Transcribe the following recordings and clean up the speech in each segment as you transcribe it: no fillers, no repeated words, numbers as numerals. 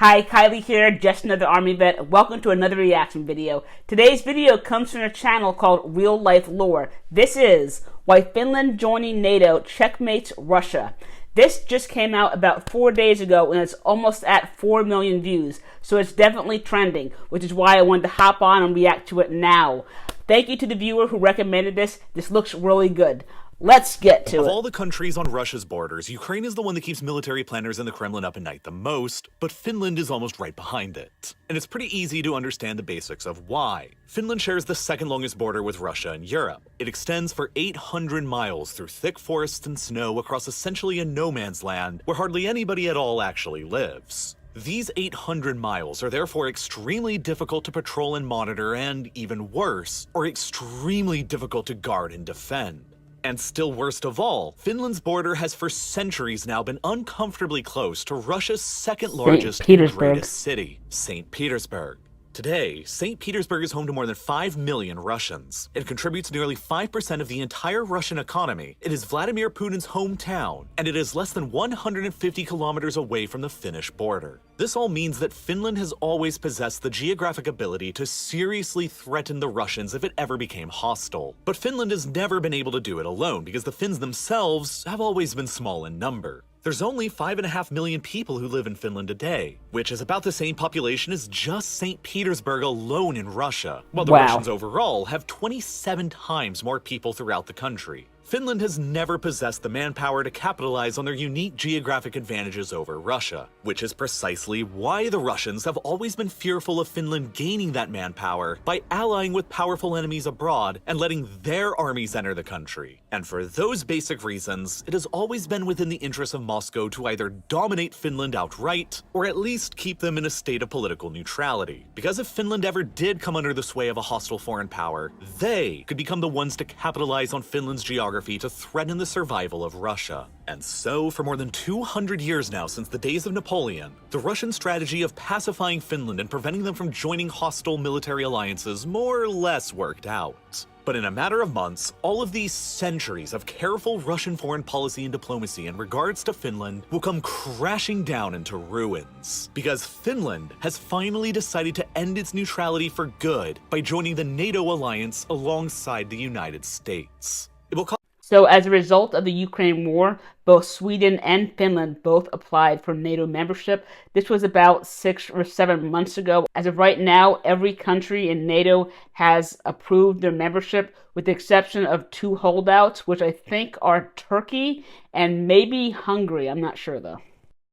Hi, Kylie here, just another Army vet. Welcome to another reaction video. Today's video comes from a channel called RealLifeLore. This is why Finland joining NATO checkmates Russia. This just came out about 4 days ago and it's almost at 4 million views. So it's definitely trending, which is why I wanted to hop on and react to it now. Thank you to the viewer who recommended this. This looks really good. Let's get to it. Of all the countries on Russia's borders, Ukraine is the one that keeps military planners in the Kremlin up at night the most, but Finland is almost right behind it. And it's pretty easy to understand the basics of why. Finland shares the second longest border with Russia in Europe. It extends for 800 miles through thick forests and snow across essentially a no man's land where hardly anybody at all actually lives. These 800 miles are therefore extremely difficult to patrol and monitor and, even worse, are extremely difficult to guard and defend. And still worst of all, Finland's border has for centuries now been uncomfortably close to Russia's second largest and greatest city, St. Petersburg. Today, St. Petersburg is home to more than 5 million Russians. It contributes nearly 5% of the entire Russian economy. It is Vladimir Putin's hometown, and it is less than 150 kilometers away from the Finnish border. This all means that Finland has always possessed the geographic ability to seriously threaten the Russians if it ever became hostile. But Finland has never been able to do it alone because the Finns themselves have always been small in number. There's only 5.5 million people who live in Finland today, which is about the same population as just St. Petersburg alone in Russia, while the Russians overall have 27 times more people throughout the country. Finland has never possessed the manpower to capitalize on their unique geographic advantages over Russia, which is precisely why the Russians have always been fearful of Finland gaining that manpower by allying with powerful enemies abroad and letting their armies enter the country. And for those basic reasons, it has always been within the interest of Moscow to either dominate Finland outright, or at least keep them in a state of political neutrality. Because if Finland ever did come under the sway of a hostile foreign power, they could become the ones to capitalize on Finland's geography to threaten the survival of Russia. And so, for more than 200 years now since the days of Napoleon, the Russian strategy of pacifying Finland and preventing them from joining hostile military alliances more or less worked out. But in a matter of months, all of these centuries of careful Russian foreign policy and diplomacy in regards to Finland will come crashing down into ruins. Because Finland has finally decided to end its neutrality for good by joining the NATO alliance alongside the United States. So as a result of the Ukraine war, both Sweden and Finland both applied for NATO membership. This was about 6 or 7 months ago. As of right now, every country in NATO has approved their membership, with the exception of 2 holdouts, which I think are Turkey and maybe Hungary. I'm not sure though.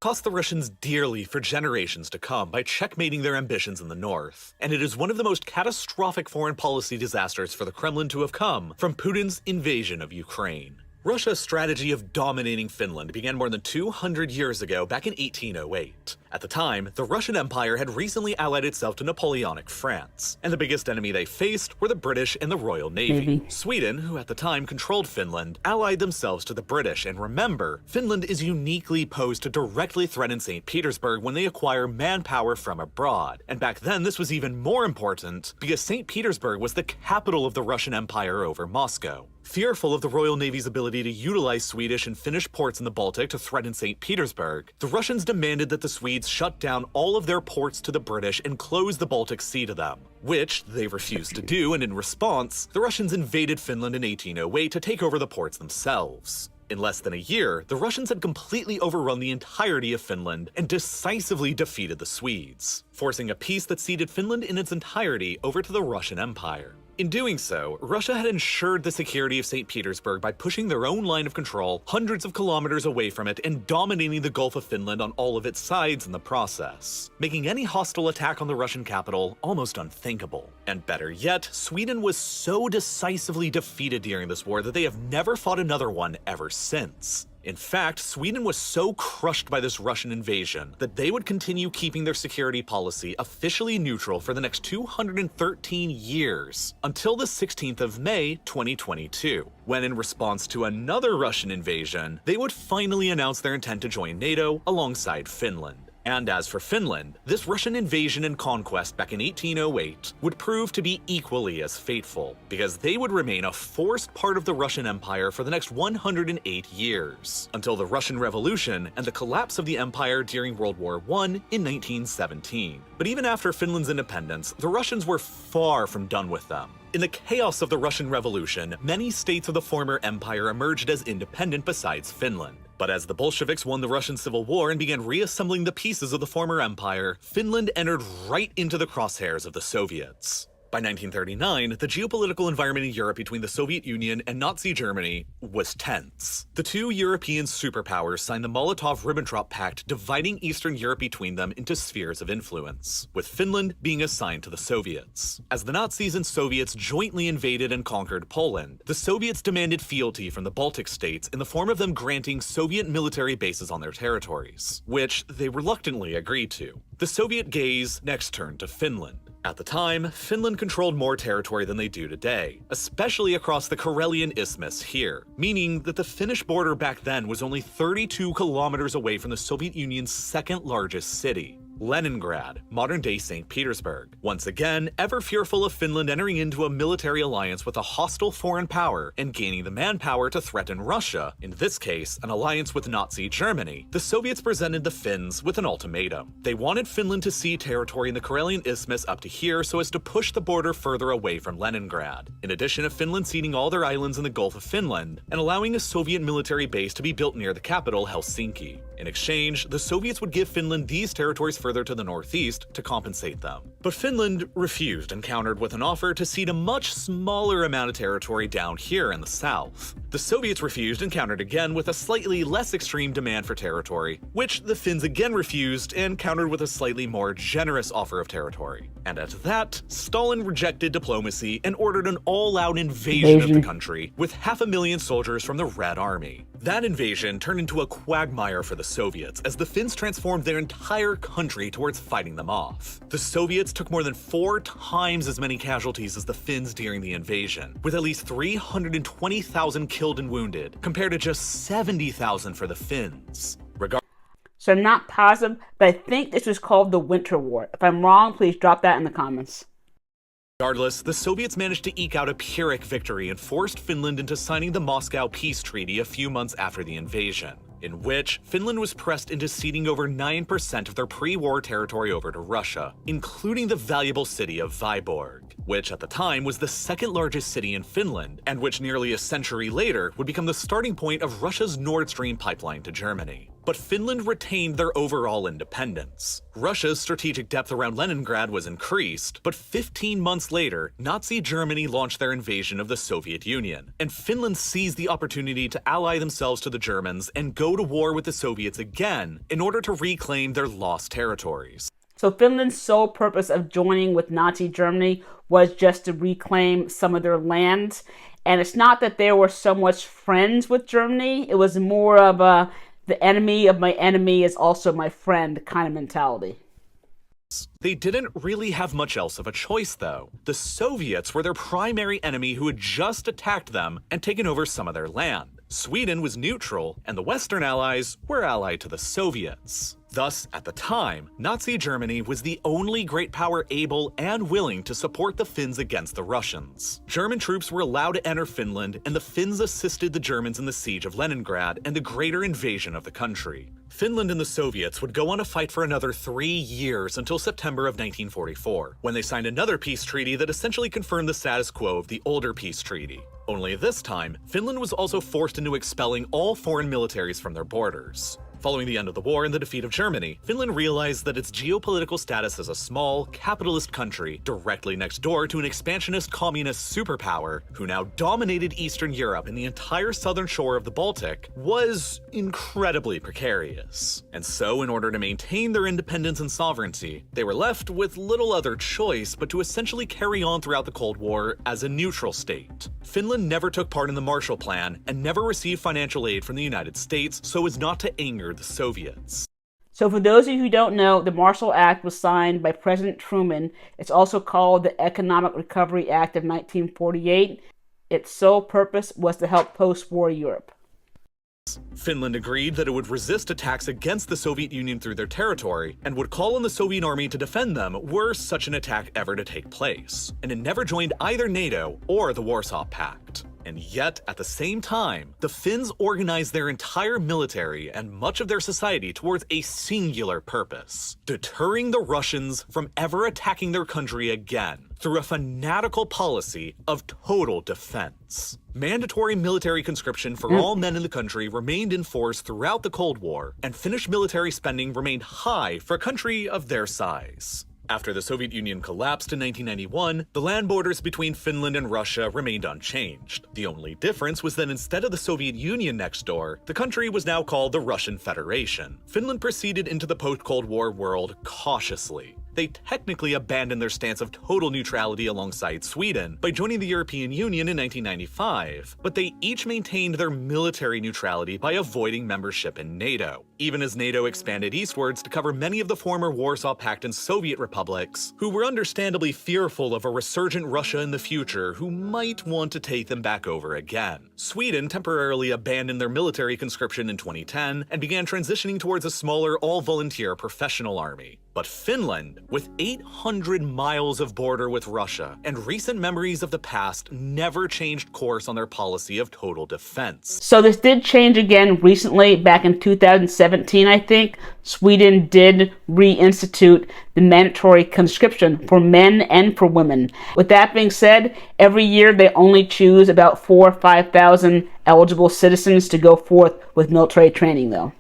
Cost the Russians dearly for generations to come by checkmating their ambitions in the north, and it is one of the most catastrophic foreign policy disasters for the Kremlin to have come from Putin's invasion of Ukraine. Russia's strategy of dominating Finland began more than 200 years ago, back in 1808. At the time, the Russian Empire had recently allied itself to Napoleonic France, and the biggest enemy they faced were the British and the Royal Navy. Sweden, who at the time controlled Finland, allied themselves to the British, and remember, Finland is uniquely posed to directly threaten St. Petersburg when they acquire manpower from abroad. And back then, this was even more important because St. Petersburg was the capital of the Russian Empire over Moscow. Fearful of the Royal Navy's ability to utilize Swedish and Finnish ports in the Baltic to threaten St. Petersburg, the Russians demanded that the Swedes shut down all of their ports to the British and close the Baltic Sea to them, which they refused to do, and in response, the Russians invaded Finland in 1808 to take over the ports themselves. In less than a year, the Russians had completely overrun the entirety of Finland and decisively defeated the Swedes, forcing a peace that ceded Finland in its entirety over to the Russian Empire. In doing so, Russia had ensured the security of St. Petersburg by pushing their own line of control hundreds of kilometers away from it and dominating the Gulf of Finland on all of its sides in the process, making any hostile attack on the Russian capital almost unthinkable. And better yet, Sweden was so decisively defeated during this war that they have never fought another one ever since. In fact, Sweden was so crushed by this Russian invasion that they would continue keeping their security policy officially neutral for the next 213 years, until the 16th of May, 2022, when in response to another Russian invasion, they would finally announce their intent to join NATO alongside Finland. And as for Finland, this Russian invasion and conquest back in 1808 would prove to be equally as fateful, because they would remain a forced part of the Russian Empire for the next 108 years, until the Russian Revolution and the collapse of the empire during World War I in 1917. But even after Finland's independence, the Russians were far from done with them. In the chaos of the Russian Revolution, many states of the former empire emerged as independent besides Finland. But as the Bolsheviks won the Russian Civil War and began reassembling the pieces of the former empire, Finland entered right into the crosshairs of the Soviets. By 1939, the geopolitical environment in Europe between the Soviet Union and Nazi Germany was tense. The two European superpowers signed the Molotov-Ribbentrop Pact, dividing Eastern Europe between them into spheres of influence, with Finland being assigned to the Soviets. As the Nazis and Soviets jointly invaded and conquered Poland, the Soviets demanded fealty from the Baltic states in the form of them granting Soviet military bases on their territories, which they reluctantly agreed to. The Soviet gaze next turned to Finland. At the time, Finland controlled more territory than they do today, especially across the Karelian Isthmus here, meaning that the Finnish border back then was only 32 kilometers away from the Soviet Union's second largest city, Leningrad, modern-day St. Petersburg. Once again, ever fearful of Finland entering into a military alliance with a hostile foreign power and gaining the manpower to threaten Russia, in this case, an alliance with Nazi Germany, the Soviets presented the Finns with an ultimatum. They wanted Finland to cede territory in the Karelian Isthmus up to here so as to push the border further away from Leningrad, in addition to Finland ceding all their islands in the Gulf of Finland and allowing a Soviet military base to be built near the capital, Helsinki. In exchange, the Soviets would give Finland these territories further to the northeast to compensate them. But Finland refused and countered with an offer to cede a much smaller amount of territory down here in the south. The Soviets refused and countered again with a slightly less extreme demand for territory, which the Finns again refused and countered with a slightly more generous offer of territory. And at that, Stalin rejected diplomacy and ordered an all-out invasion of the country with 500,000 soldiers from the Red Army. That invasion turned into a quagmire for the Soviets as the Finns transformed their entire country towards fighting them off. The Soviets took more than 4 times as many casualties as the Finns during the invasion, with at least 320,000 killed and wounded, compared to just 70,000 for the Finns. So I'm not positive, but I think this was called the Winter War. If I'm wrong, please drop that in the comments. Regardless, the Soviets managed to eke out a Pyrrhic victory and forced Finland into signing the Moscow Peace Treaty a few months after the invasion, in which Finland was pressed into ceding over 9% of their pre-war territory over to Russia, including the valuable city of Vyborg, which at the time was the second largest city in Finland, and which nearly a century later would become the starting point of Russia's Nord Stream pipeline to Germany. But Finland retained their overall independence. Russia's strategic depth around Leningrad was increased, but 15 months later, Nazi Germany launched their invasion of the Soviet Union, and Finland seized the opportunity to ally themselves to the Germans and go to war with the Soviets again in order to reclaim their lost territories. So Finland's sole purpose of joining with Nazi Germany was just to reclaim some of their land, and it's not that they were so much friends with Germany, it was more of a the enemy of my enemy is also my friend kind of mentality. They didn't really have much else of a choice, though. The Soviets were their primary enemy who had just attacked them and taken over some of their land. Sweden was neutral, and the Western allies were allied to the Soviets. Thus, at the time, Nazi Germany was the only great power able and willing to support the Finns against the Russians. German troops were allowed to enter Finland, and the Finns assisted the Germans in the siege of Leningrad and the greater invasion of the country. Finland and the Soviets would go on to fight for another 3 years until September of 1944, when they signed another peace treaty that essentially confirmed the status quo of the older peace treaty. Only this time, Finland was also forced into expelling all foreign militaries from their borders. Following the end of the war and the defeat of Germany, Finland realized that its geopolitical status as a small, capitalist country directly next door to an expansionist communist superpower who now dominated Eastern Europe and the entire southern shore of the Baltic was incredibly precarious. And so, in order to maintain their independence and sovereignty, they were left with little other choice but to essentially carry on throughout the Cold War as a neutral state. Finland never took part in the Marshall Plan and never received financial aid from the United States so as not to anger the Soviets. So for those of you who don't know, the Marshall Act was signed by President Truman. It's also called the Economic Recovery Act of 1948. Its sole purpose was to help post-war Europe. Finland agreed that it would resist attacks against the Soviet Union through their territory and would call on the Soviet army to defend them were such an attack ever to take place, and it never joined either NATO or the Warsaw Pact. And yet, at the same time, the Finns organized their entire military and much of their society towards a singular purpose: deterring the Russians from ever attacking their country again through a fanatical policy of total defense. Mandatory military conscription for all men in the country remained in force throughout the Cold War, and Finnish military spending remained high for a country of their size. After the Soviet Union collapsed in 1991, the land borders between Finland and Russia remained unchanged. The only difference was that instead of the Soviet Union next door, the country was now called the Russian Federation. Finland proceeded into the post-Cold War world cautiously. They technically abandoned their stance of total neutrality alongside Sweden by joining the European Union in 1995, but they each maintained their military neutrality by avoiding membership in NATO, even as NATO expanded eastwards to cover many of the former Warsaw Pact and Soviet republics, who were understandably fearful of a resurgent Russia in the future who might want to take them back over again. Sweden temporarily abandoned their military conscription in 2010 and began transitioning towards a smaller all-volunteer professional army. But Finland, with 800 miles of border with Russia and recent memories of the past, never changed course on their policy of total defense. So this did change again recently, back in 2017, I think. Sweden did reinstitute the mandatory conscription for men and for women. With that being said, every year they only choose about 4,000 or 5,000 eligible citizens to go forth with military training, though.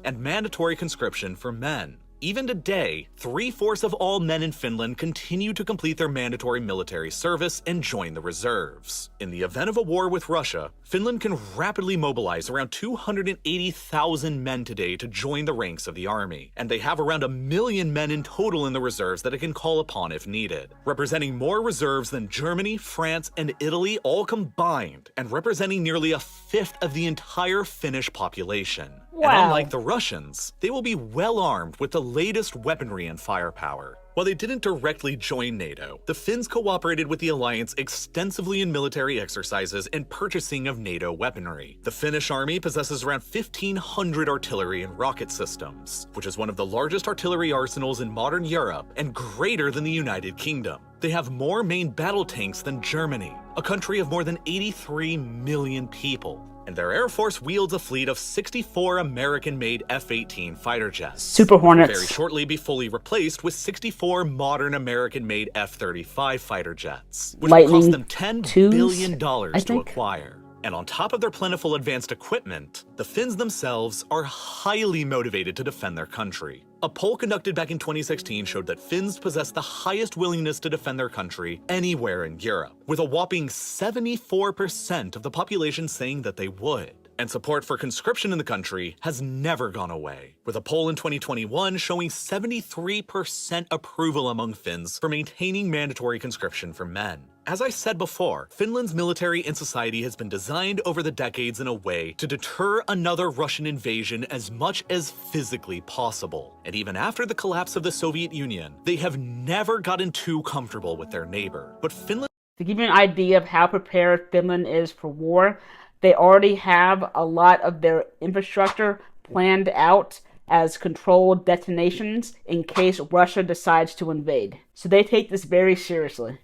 And mandatory conscription for men. Even today, 3/4 of all men in Finland continue to complete their mandatory military service and join the reserves. In the event of a war with Russia, Finland can rapidly mobilize around 280,000 men today to join the ranks of the army, and they have around 1 million men in total in the reserves that it can call upon if needed, representing more reserves than Germany, France, and Italy all combined, and representing nearly 1/5 of the entire Finnish population. Wow. And unlike the Russians, they will be well armed with the latest weaponry and firepower. While they didn't directly join NATO, the Finns cooperated with the alliance extensively in military exercises and purchasing of NATO weaponry. The Finnish army possesses around 1,500 artillery and rocket systems, which is one of the largest artillery arsenals in modern Europe and greater than the United Kingdom. They have more main battle tanks than Germany, a country of more than 83 million people. And their Air Force wields a fleet of 64 American-made F-18 fighter jets. Super Hornets. Very shortly be fully replaced with 64 modern American-made F-35 fighter jets, which will cost them $10 billion to acquire. And on top of their plentiful advanced equipment, the Finns themselves are highly motivated to defend their country. A poll conducted back in 2016 showed that Finns possess the highest willingness to defend their country anywhere in Europe, with a whopping 74% of the population saying that they would. And support for conscription in the country has never gone away, with a poll in 2021 showing 73% approval among Finns for maintaining mandatory conscription for men. As I said before, Finland's military and society has been designed over the decades in a way to deter another Russian invasion as much as physically possible. And even after the collapse of the Soviet Union, they have never gotten too comfortable with their neighbor. But Finland... To give you an idea of how prepared Finland is for war, they already have a lot of their infrastructure planned out as controlled detonations in case Russia decides to invade. So they take this very seriously.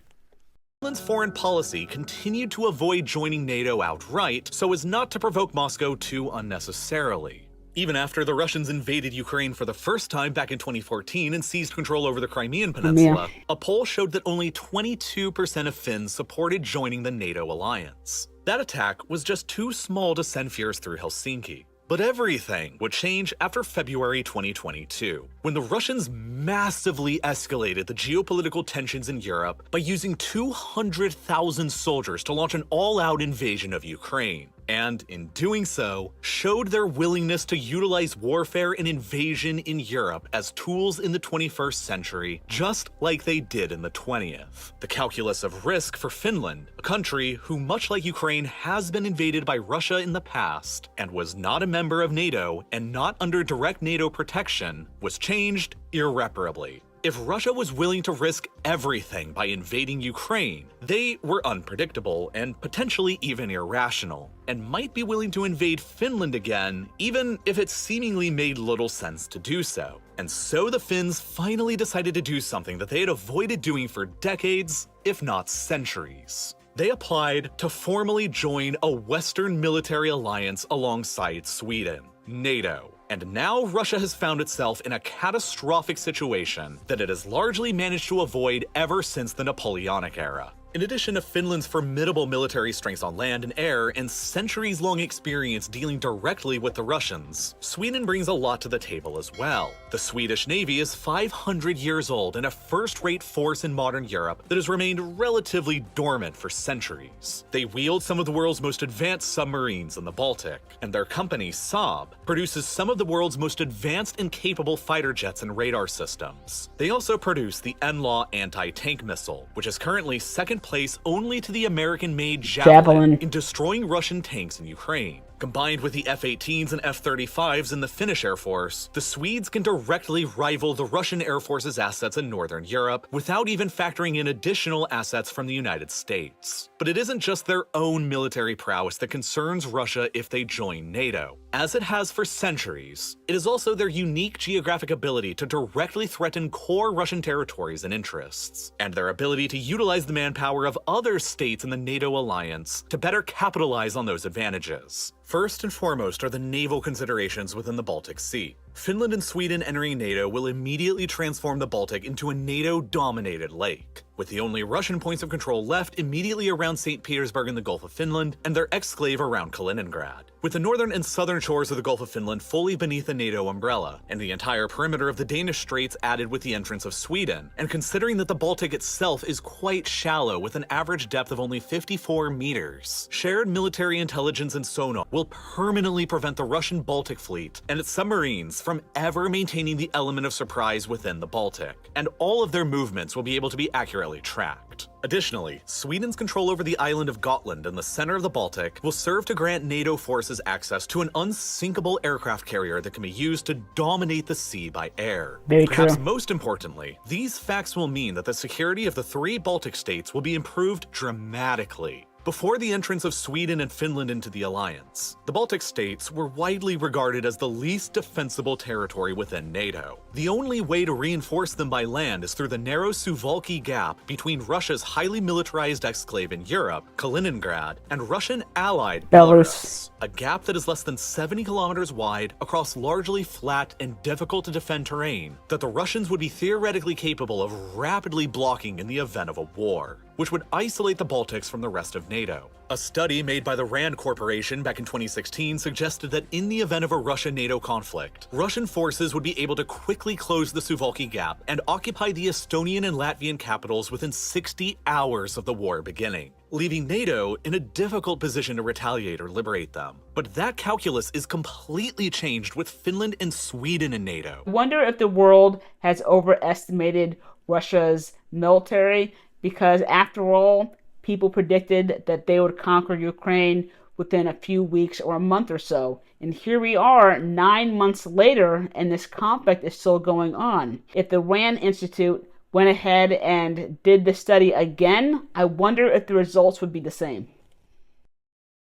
Finland's foreign policy continued to avoid joining NATO outright so as not to provoke Moscow too unnecessarily. Even after the Russians invaded Ukraine for the first time back in 2014 and seized control over the Crimean Peninsula, a poll showed that only 22% of Finns supported joining the NATO alliance. That attack was just too small to send fears through Helsinki. But everything would change after February 2022, when the Russians massively escalated the geopolitical tensions in Europe by using 200,000 soldiers to launch an all-out invasion of Ukraine. And in doing so, showed their willingness to utilize warfare and invasion in Europe as tools in the 21st century, just like they did in the 20th. The calculus of risk for Finland, a country who, much like Ukraine, has been invaded by Russia in the past and was not a member of NATO and not under direct NATO protection, was changed irreparably. If Russia was willing to risk everything by invading Ukraine, they were unpredictable and potentially even irrational, and might be willing to invade Finland again, even if it seemingly made little sense to do so. And so the Finns finally decided to do something that they had avoided doing for decades, if not centuries. They applied to formally join a Western military alliance alongside Sweden, NATO. And now Russia has found itself in a catastrophic situation that it has largely managed to avoid ever since the Napoleonic era. In addition to Finland's formidable military strengths on land and air and centuries-long experience dealing directly with the Russians, Sweden brings a lot to the table as well. The Swedish Navy is 500 years old and a first-rate force in modern Europe that has remained relatively dormant for centuries. They wield some of the world's most advanced submarines in the Baltic, and their company, Saab, produces some of the world's most advanced and capable fighter jets and radar systems. They also produce the NLAW anti-tank missile, which is currently second place only to the American-made Javelin in destroying Russian tanks in Ukraine. Combined with the F-18s and F-35s in the Finnish Air Force, the Swedes can directly rival the Russian Air Force's assets in Northern Europe without even factoring in additional assets from the United States. But it isn't just their own military prowess that concerns Russia if they join NATO. As it has for centuries, it is also their unique geographic ability to directly threaten core Russian territories and interests, and their ability to utilize the manpower of other states in the NATO alliance to better capitalize on those advantages. First and foremost are the naval considerations within the Baltic Sea. Finland and Sweden entering NATO will immediately transform the Baltic into a NATO-dominated lake, with the only Russian points of control left immediately around St. Petersburg in the Gulf of Finland and their exclave around Kaliningrad. With the northern and southern shores of the Gulf of Finland fully beneath the NATO umbrella, and the entire perimeter of the Danish Straits added with the entrance of Sweden, and considering that the Baltic itself is quite shallow with an average depth of only 54 meters, shared military intelligence and sonar will permanently prevent the Russian Baltic Fleet and its submarines from ever maintaining the element of surprise within the Baltic, and all of their movements will be able to be accurately tracked. Additionally, Sweden's control over the island of Gotland in the center of the Baltic will serve to grant NATO forces access to an unsinkable aircraft carrier that can be used to dominate the sea by air. Perhaps most importantly, these facts will mean that the security of the three Baltic states will be improved dramatically. Before the entrance of Sweden and Finland into the alliance, the Baltic states were widely regarded as the least defensible territory within NATO. The only way to reinforce them by land is through the narrow Suwalki Gap between Russia's highly militarized exclave in Europe, Kaliningrad, and Russian allied Belarus. A gap that is less than 70 kilometers wide across largely flat and difficult to defend terrain that the Russians would be theoretically capable of rapidly blocking in the event of a war, which would isolate the Baltics from the rest of NATO. A study made by the RAND Corporation back in 2016 suggested that in the event of a Russia-NATO conflict, Russian forces would be able to quickly close the Suwalki Gap and occupy the Estonian and Latvian capitals within 60 hours of the war beginning, leaving NATO in a difficult position to retaliate or liberate them. But that calculus is completely changed with Finland and Sweden in NATO. I wonder if the world has overestimated Russia's military, because after all, people predicted that they would conquer Ukraine within a few weeks or a month or so. And here we are 9 months later, and this conflict is still going on. If the RAND Institute went ahead and did the study again, I wonder if the results would be the same.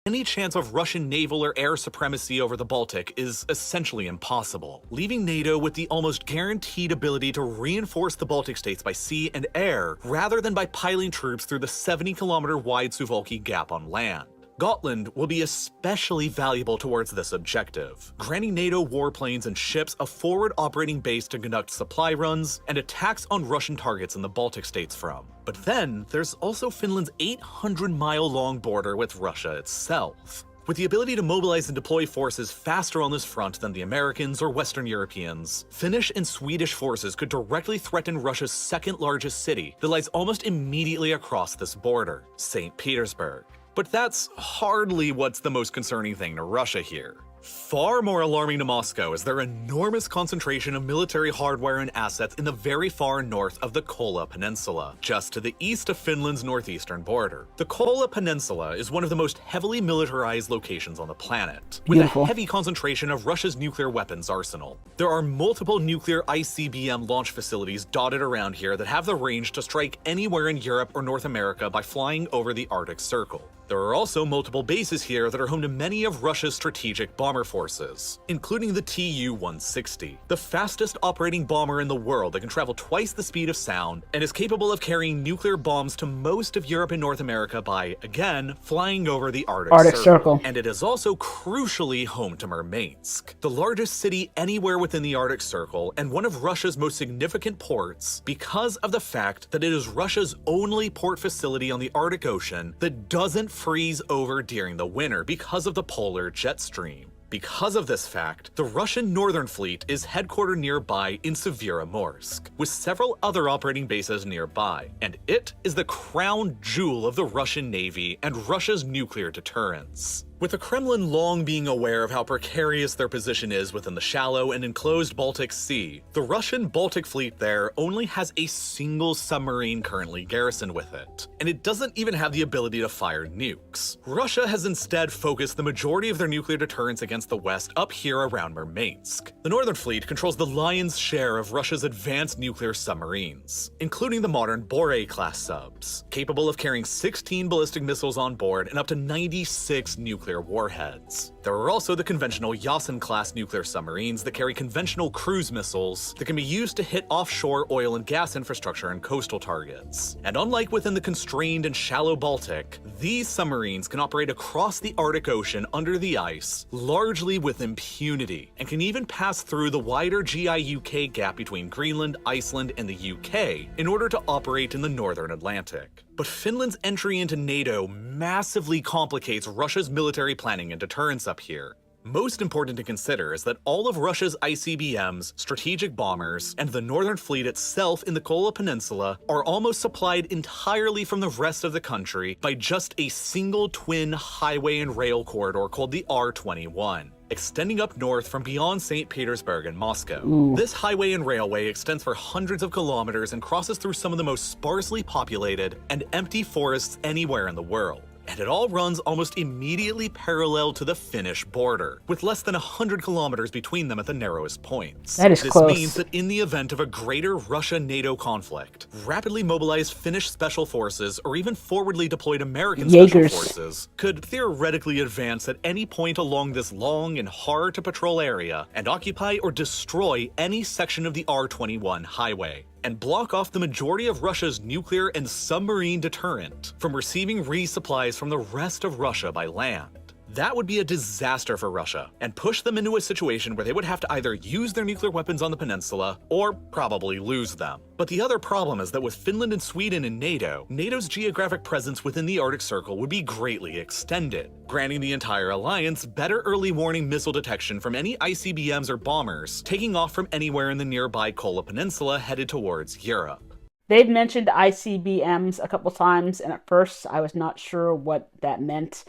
Any chance of Russian naval or air supremacy over the Baltic is essentially impossible, leaving NATO with the almost guaranteed ability to reinforce the Baltic states by sea and air, rather than by piling troops through the 70-kilometer wide Suwalki Gap on land. Gotland will be especially valuable towards this objective, granting NATO warplanes and ships a forward operating base to conduct supply runs and attacks on Russian targets in the Baltic states from. But then, there's also Finland's 800-mile-long border with Russia itself. With the ability to mobilize and deploy forces faster on this front than the Americans or Western Europeans, Finnish and Swedish forces could directly threaten Russia's second-largest city that lies almost immediately across this border, St. Petersburg. But that's hardly what's the most concerning thing to Russia here. Far more alarming to Moscow is their enormous concentration of military hardware and assets in the very far north of the Kola Peninsula, just to the east of Finland's northeastern border. The Kola Peninsula is one of the most heavily militarized locations on the planet, with a heavy concentration of Russia's nuclear weapons arsenal. There are multiple nuclear ICBM launch facilities dotted around here that have the range to strike anywhere in Europe or North America by flying over the Arctic Circle. There are also multiple bases here that are home to many of Russia's strategic bomber forces, including the Tu-160, the fastest operating bomber in the world that can travel twice the speed of sound and is capable of carrying nuclear bombs to most of Europe and North America by, again, flying over the Arctic Circle. And it is also crucially home to Murmansk, the largest city anywhere within the Arctic Circle and one of Russia's most significant ports because of the fact that it is Russia's only port facility on the Arctic Ocean that doesn't freeze over during the winter because of the polar jet stream. Because of this fact, the Russian Northern Fleet is headquartered nearby in Severomorsk, with several other operating bases nearby, and it is the crown jewel of the Russian Navy and Russia's nuclear deterrence. With the Kremlin long being aware of how precarious their position is within the shallow and enclosed Baltic Sea, the Russian Baltic Fleet there only has a single submarine currently garrisoned with it, and it doesn't even have the ability to fire nukes. Russia has instead focused the majority of their nuclear deterrence against the West up here around Murmansk. The Northern Fleet controls the lion's share of Russia's advanced nuclear submarines, including the modern Bore-class subs, capable of carrying 16 ballistic missiles on board and up to 96 nuclear warheads. There are also the conventional Yasen-class nuclear submarines that carry conventional cruise missiles that can be used to hit offshore oil and gas infrastructure and coastal targets. And unlike within the constrained and shallow Baltic, these submarines can operate across the Arctic Ocean under the ice, largely with impunity, and can even pass through the wider GI-UK gap between Greenland, Iceland, and the UK in order to operate in the northern Atlantic. But Finland's entry into NATO massively complicates Russia's military planning and deterrence up here. Most important to consider is that all of Russia's ICBMs, strategic bombers, and the Northern Fleet itself in the Kola Peninsula are almost supplied entirely from the rest of the country by just a single twin highway and rail corridor called the R21. Extending up north from beyond St. Petersburg and Moscow. This highway and railway extends for hundreds of kilometers and crosses through some of the most sparsely populated and empty forests anywhere in the world. And it all runs almost immediately parallel to the Finnish border, with less than 100 kilometers between them at the narrowest points. That is close. This means that in the event of a greater Russia-NATO conflict, rapidly mobilized Finnish special forces or even forwardly deployed American special forces could theoretically advance at any point along this long and hard-to-patrol area and occupy or destroy any section of the R21 highway, and block off the majority of Russia's nuclear and submarine deterrent from receiving resupplies from the rest of Russia by land. That would be a disaster for Russia, and push them into a situation where they would have to either use their nuclear weapons on the peninsula, or probably lose them. But the other problem is that with Finland and Sweden in NATO, NATO's geographic presence within the Arctic Circle would be greatly extended, granting the entire alliance better early warning missile detection from any ICBMs or bombers taking off from anywhere in the nearby Kola Peninsula headed towards Europe. They've mentioned ICBMs a couple times, and at first I was not sure what that meant,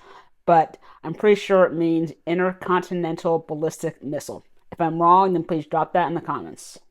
but I'm pretty sure it means intercontinental ballistic missile. If I'm wrong, then please drop that in the comments.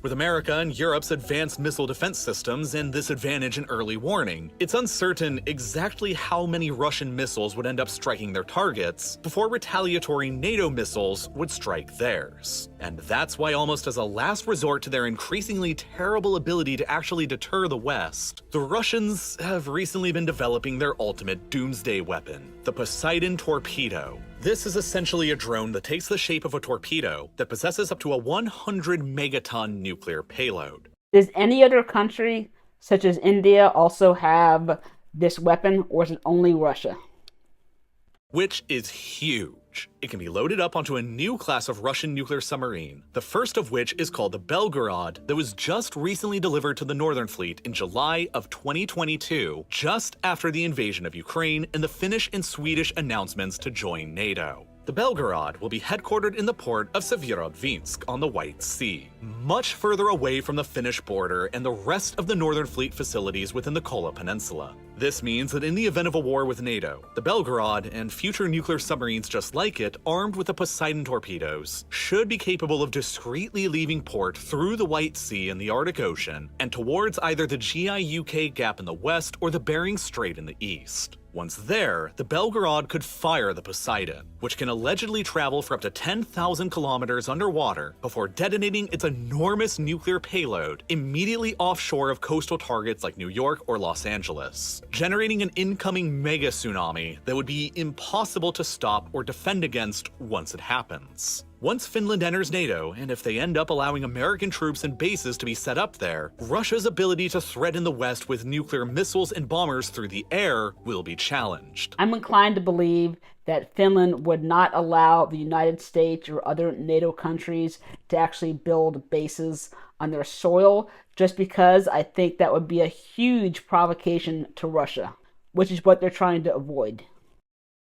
With America and Europe's advanced missile defense systems and this advantage in early warning, it's uncertain exactly how many Russian missiles would end up striking their targets before retaliatory NATO missiles would strike theirs. And that's why, almost as a last resort to their increasingly terrible ability to actually deter the West, the Russians have recently been developing their ultimate doomsday weapon, the Poseidon torpedo. This is essentially a drone that takes the shape of a torpedo that possesses up to a 100 megaton nuclear payload. Does any other country, such as India, also have this weapon, or is it only Russia? Which is huge. It can be loaded up onto a new class of Russian nuclear submarine, the first of which is called the Belgorod, that was just recently delivered to the Northern Fleet in July of 2022, just after the invasion of Ukraine and the Finnish and Swedish announcements to join NATO. The Belgorod will be headquartered in the port of Severodvinsk on the White Sea, much further away from the Finnish border and the rest of the Northern Fleet facilities within the Kola Peninsula. This means that in the event of a war with NATO, the Belgorod and future nuclear submarines just like it, armed with the Poseidon torpedoes, should be capable of discreetly leaving port through the White Sea and the Arctic Ocean and towards either the GI-UK gap in the west or the Bering Strait in the east. Once there, the Belgorod could fire the Poseidon, which can allegedly travel for up to 10,000 kilometers underwater before detonating its enormous nuclear payload immediately offshore of coastal targets like New York or Los Angeles, generating an incoming mega tsunami that would be impossible to stop or defend against once it happens. Once Finland enters NATO, and if they end up allowing American troops and bases to be set up there, Russia's ability to threaten the West with nuclear missiles and bombers through the air will be challenged. I'm inclined to believe that Finland would not allow the United States or other NATO countries to actually build bases on their soil, just because I think that would be a huge provocation to Russia, which is what they're trying to avoid.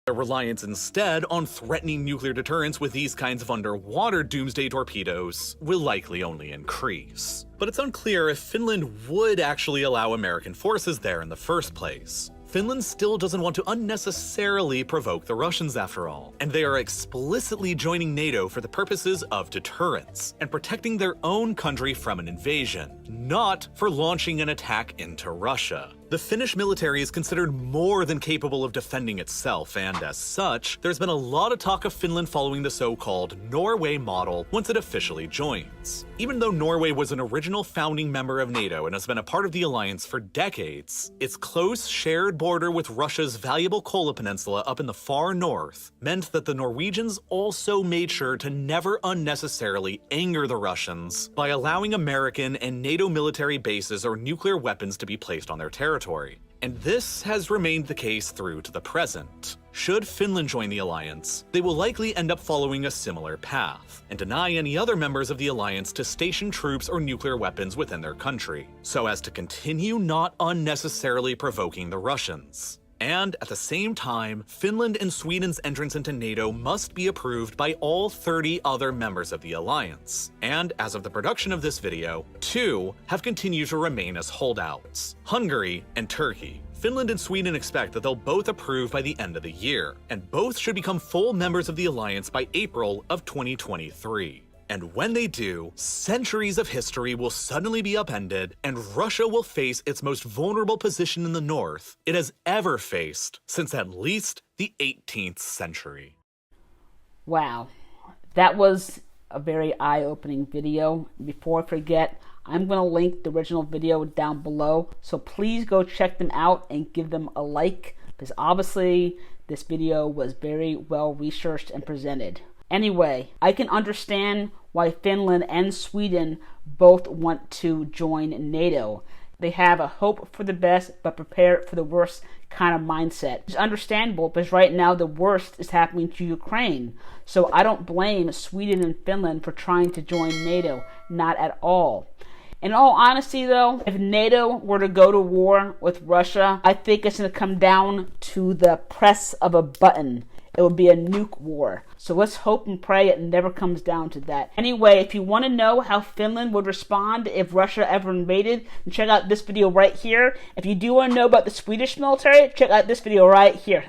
Their reliance instead on threatening nuclear deterrence with these kinds of underwater doomsday torpedoes will likely only increase. But it's unclear if Finland would actually allow American forces there in the first place. Finland still doesn't want to unnecessarily provoke the Russians after all, and they are explicitly joining NATO for the purposes of deterrence and protecting their own country from an invasion, not for launching an attack into Russia. The Finnish military is considered more than capable of defending itself, and as such, there's been a lot of talk of Finland following the so-called Norway model once it officially joins. Even though Norway was an original founding member of NATO and has been a part of the alliance for decades, its close shared border with Russia's valuable Kola Peninsula up in the far north meant that the Norwegians also made sure to never unnecessarily anger the Russians by allowing American and NATO military bases or nuclear weapons to be placed on their territory. And this has remained the case through to the present. Should Finland join the alliance, they will likely end up following a similar path, and deny any other members of the alliance to station troops or nuclear weapons within their country, so as to continue not unnecessarily provoking the Russians. And at the same time, Finland and Sweden's entrance into NATO must be approved by all 30 other members of the alliance. And as of the production of this video, 2 have continued to remain as holdouts: Hungary and Turkey. Finland and Sweden expect that they'll both approve by the end of the year, and both should become full members of the alliance by April of 2023. And when they do, centuries of history will suddenly be upended, and Russia will face its most vulnerable position in the north it has ever faced since at least the 18th century. Wow, that was a very eye-opening video. Before I forget, I'm going to link the original video down below, so please go check them out and give them a like, because obviously this video was very well researched and presented. Anyway, I can understand why Finland and Sweden both want to join NATO. They have a hope for the best but prepare for the worst kind of mindset. It's understandable because right now the worst is happening to Ukraine. So I don't blame Sweden and Finland for trying to join NATO, not at all. In all honesty though, if NATO were to go to war with Russia, I think it's going to come down to the press of a button. It would be a nuke war. So let's hope and pray it never comes down to that. Anyway, if you want to know how Finland would respond if Russia ever invaded, then check out this video right here. If you do want to know about the Swedish military, check out this video right here.